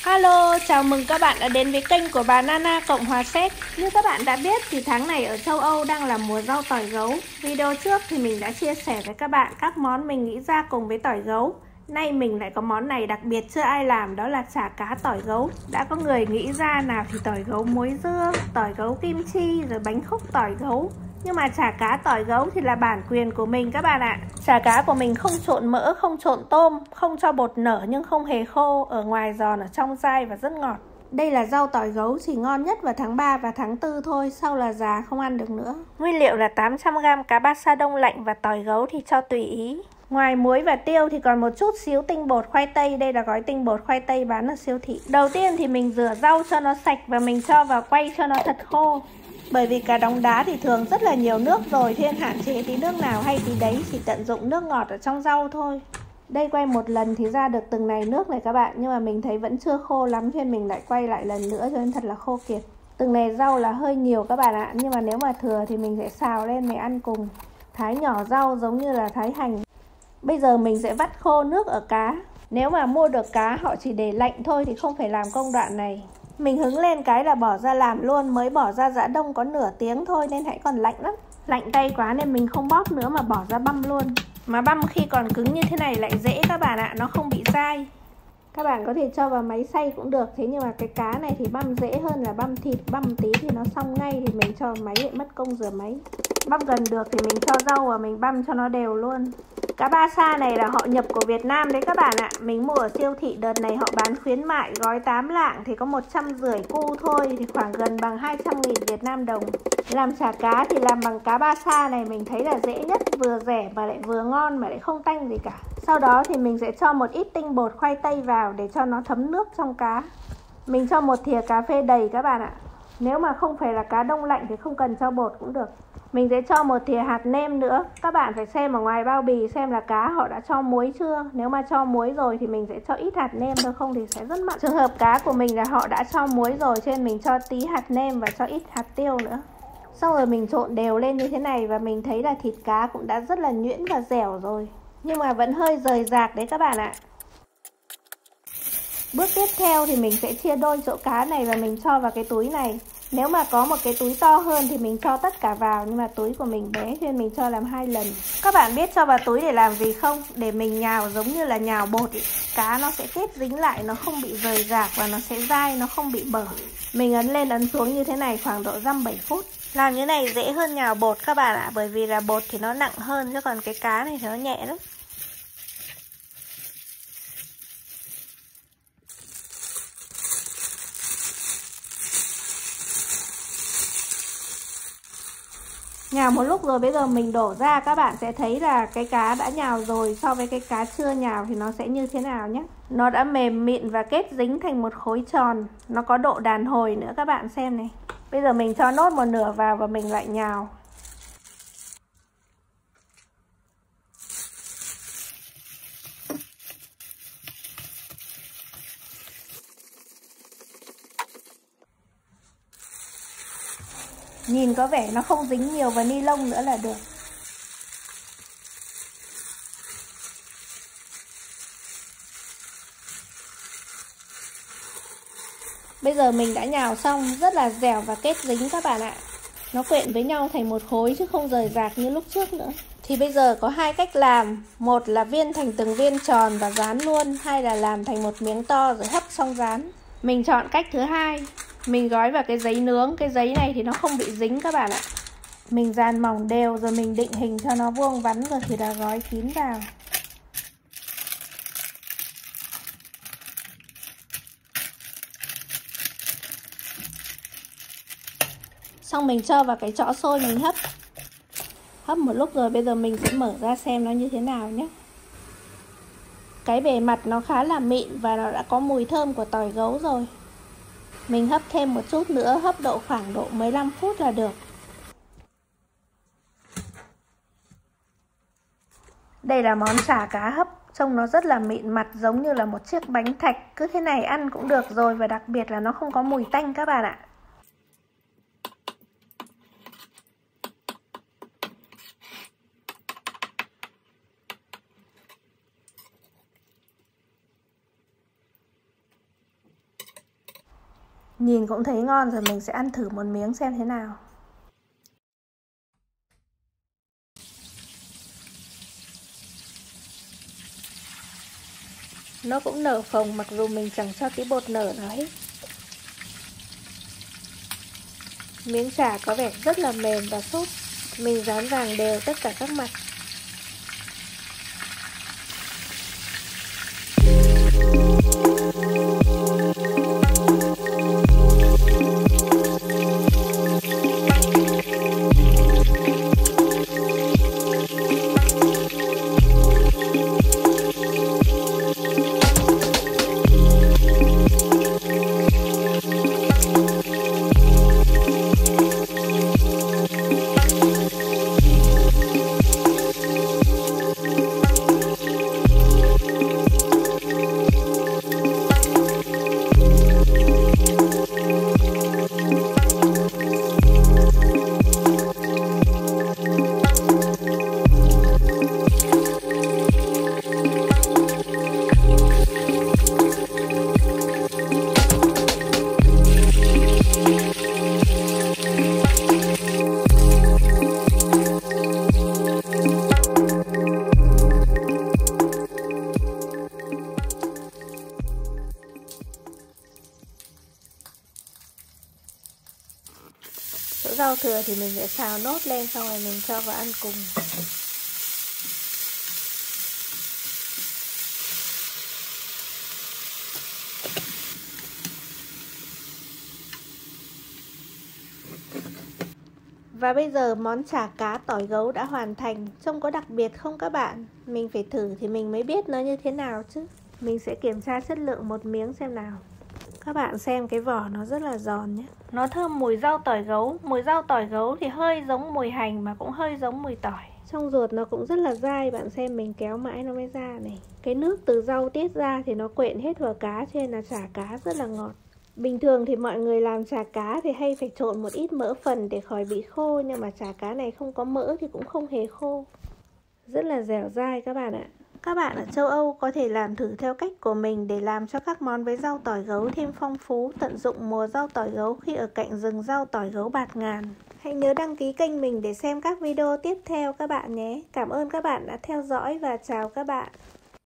Alo, chào mừng các bạn đã đến với kênh của bà Nana Cộng Hòa Séc. Như các bạn đã biết thì tháng này ở châu Âu đang là mùa rau tỏi gấu. Video trước thì mình đã chia sẻ với các bạn các món mình nghĩ ra cùng với tỏi gấu. Nay mình lại có món này đặc biệt chưa ai làm, đó là chả cá tỏi gấu. Đã có người nghĩ ra nào thì tỏi gấu muối dưa, tỏi gấu kim chi, rồi bánh khúc tỏi gấu. Nhưng mà chả cá tỏi gấu thì là bản quyền của mình các bạn ạ. Chả cá của mình không trộn mỡ, không trộn tôm, không cho bột nở nhưng không hề khô, ở ngoài giòn, ở trong dai và rất ngọt. Đây là rau tỏi gấu chỉ ngon nhất vào tháng 3 và tháng 4 thôi, sau là già không ăn được nữa. Nguyên liệu là 800g cá ba sa đông lạnh và tỏi gấu thì cho tùy ý. Ngoài muối và tiêu thì còn một chút xíu tinh bột khoai tây, đây là gói tinh bột khoai tây bán ở siêu thị. Đầu tiên thì mình rửa rau cho nó sạch và mình cho vào quay cho nó thật khô. Bởi vì cá đóng đá thì thường rất là nhiều nước rồi, thế nên hạn chế tí nước nào hay tí đấy, chỉ tận dụng nước ngọt ở trong rau thôi. Đây quay một lần thì ra được từng này nước này các bạn, nhưng mà mình thấy vẫn chưa khô lắm cho nên mình lại quay lại lần nữa, cho nên thật là khô kiệt. Từng này rau là hơi nhiều các bạn ạ, nhưng mà nếu mà thừa thì mình sẽ xào lên mình ăn cùng. Thái nhỏ rau giống như là thái hành. Bây giờ mình sẽ vắt khô nước ở cá. Nếu mà mua được cá họ chỉ để lạnh thôi thì không phải làm công đoạn này. Mình hứng lên cái là bỏ ra làm luôn, mới bỏ ra giã đông có nửa tiếng thôi nên hãy còn lạnh lắm. Lạnh tay quá nên mình không bóp nữa mà bỏ ra băm luôn. Mà băm khi còn cứng như thế này lại dễ các bạn ạ, nó không bị dai. Các bạn có thể cho vào máy xay cũng được, thế nhưng mà cái cá này thì băm dễ hơn là băm thịt, băm tí thì nó xong ngay thì mình cho vào máy lại mất công rửa máy. Băm gần được thì mình cho rau và mình băm cho nó đều luôn. Cá ba sa này là họ nhập của Việt Nam đấy các bạn ạ. Mình mua ở siêu thị, đợt này họ bán khuyến mại, gói 8 lạng thì có 150 cu thôi, thì khoảng gần bằng 200.000 Việt Nam đồng. Làm chả cá thì làm bằng cá ba sa này mình thấy là dễ nhất, vừa rẻ mà lại vừa ngon mà lại không tanh gì cả. Sau đó thì mình sẽ cho một ít tinh bột khoai tây vào để cho nó thấm nước trong cá. Mình cho một thìa cà phê đầy các bạn ạ. Nếu mà không phải là cá đông lạnh thì không cần cho bột cũng được. Mình sẽ cho một thìa hạt nêm nữa. Các bạn phải xem ở ngoài bao bì xem là cá họ đã cho muối chưa. Nếu mà cho muối rồi thì mình sẽ cho ít hạt nêm thôi, không thì sẽ rất mặn. Trường hợp cá của mình là họ đã cho muối rồi cho nên mình cho tí hạt nêm và cho ít hạt tiêu nữa. Xong rồi mình trộn đều lên như thế này và mình thấy là thịt cá cũng đã rất là nhuyễn và dẻo rồi. Nhưng mà vẫn hơi rời rạc đấy các bạn ạ. Bước tiếp theo thì mình sẽ chia đôi chỗ cá này và mình cho vào cái túi này. Nếu mà có một cái túi to hơn thì mình cho tất cả vào, nhưng mà túi của mình bé cho nên mình cho làm 2 lần. Các bạn biết cho vào túi để làm gì không? Để mình nhào giống như là nhào bột ý. Cá nó sẽ kết dính lại, nó không bị rời rạc và nó sẽ dai, nó không bị bở. Mình ấn lên ấn xuống như thế này khoảng độ 5-7 phút. Làm như này dễ hơn nhào bột các bạn ạ, bởi vì là bột thì nó nặng hơn, chứ còn cái cá này thì nó nhẹ lắm. Nhào một lúc rồi bây giờ mình đổ ra, các bạn sẽ thấy là cái cá đã nhào rồi so với cái cá chưa nhào thì nó sẽ như thế nào nhé. Nó đã mềm mịn và kết dính thành một khối tròn, nó có độ đàn hồi nữa các bạn xem này. Bây giờ mình cho nốt một nửa vào và mình lại nhào. Nhìn có vẻ nó không dính nhiều vào ni lông nữa là được. Bây giờ mình đã nhào xong, rất là dẻo và kết dính các bạn ạ. Nó quyện với nhau thành một khối chứ không rời rạc như lúc trước nữa. Thì bây giờ có 2 cách làm. Một là viên thành từng viên tròn và dán luôn. Hai là làm thành một miếng to rồi hấp xong dán. Mình chọn cách thứ hai. Mình gói vào cái giấy nướng. Cái giấy này thì nó không bị dính các bạn ạ. Mình dàn mỏng đều rồi mình định hình cho nó vuông vắn rồi thì đã gói kín vào. Xong mình cho vào cái chõ xôi mình hấp. Hấp một lúc rồi bây giờ mình sẽ mở ra xem nó như thế nào nhé. Cái bề mặt nó khá là mịn và nó đã có mùi thơm của tỏi gấu rồi. Mình hấp thêm một chút nữa, hấp khoảng độ 15 phút là được. Đây là món chả cá hấp, trông nó rất là mịn mặt giống như là một chiếc bánh thạch. Cứ thế này ăn cũng được rồi và đặc biệt là nó không có mùi tanh các bạn ạ. Nhìn cũng thấy ngon rồi, mình sẽ ăn thử một miếng xem thế nào. Nó cũng nở phồng mặc dù mình chẳng cho tí bột nở nào hết. Miếng chả có vẻ rất là mềm và sốt. Mình rán vàng đều tất cả các mặt. Chỗ rau thừa thì mình sẽ xào nốt lên, xong rồi mình cho vào ăn cùng. Và bây giờ món chả cá tỏi gấu đã hoàn thành. Trông có đặc biệt không các bạn? Mình phải thử thì mình mới biết nó như thế nào chứ. Mình sẽ kiểm tra chất lượng một miếng xem nào. Các bạn xem cái vỏ nó rất là giòn nhé. Nó thơm mùi rau tỏi gấu. Mùi rau tỏi gấu thì hơi giống mùi hành mà cũng hơi giống mùi tỏi. Trong ruột nó cũng rất là dai. Bạn xem mình kéo mãi nó mới ra này. Cái nước từ rau tiết ra thì nó quện hết vào cá, cho nên là chả cá rất là ngọt. Bình thường thì mọi người làm chả cá thì hay phải trộn một ít mỡ phần để khỏi bị khô. Nhưng mà chả cá này không có mỡ thì cũng không hề khô. Rất là dẻo dai các bạn ạ. Các bạn ở châu Âu có thể làm thử theo cách của mình để làm cho các món với rau tỏi gấu thêm phong phú, tận dụng mùa rau tỏi gấu khi ở cạnh rừng rau tỏi gấu bạt ngàn. Hãy nhớ đăng ký kênh mình để xem các video tiếp theo các bạn nhé. Cảm ơn các bạn đã theo dõi và chào các bạn.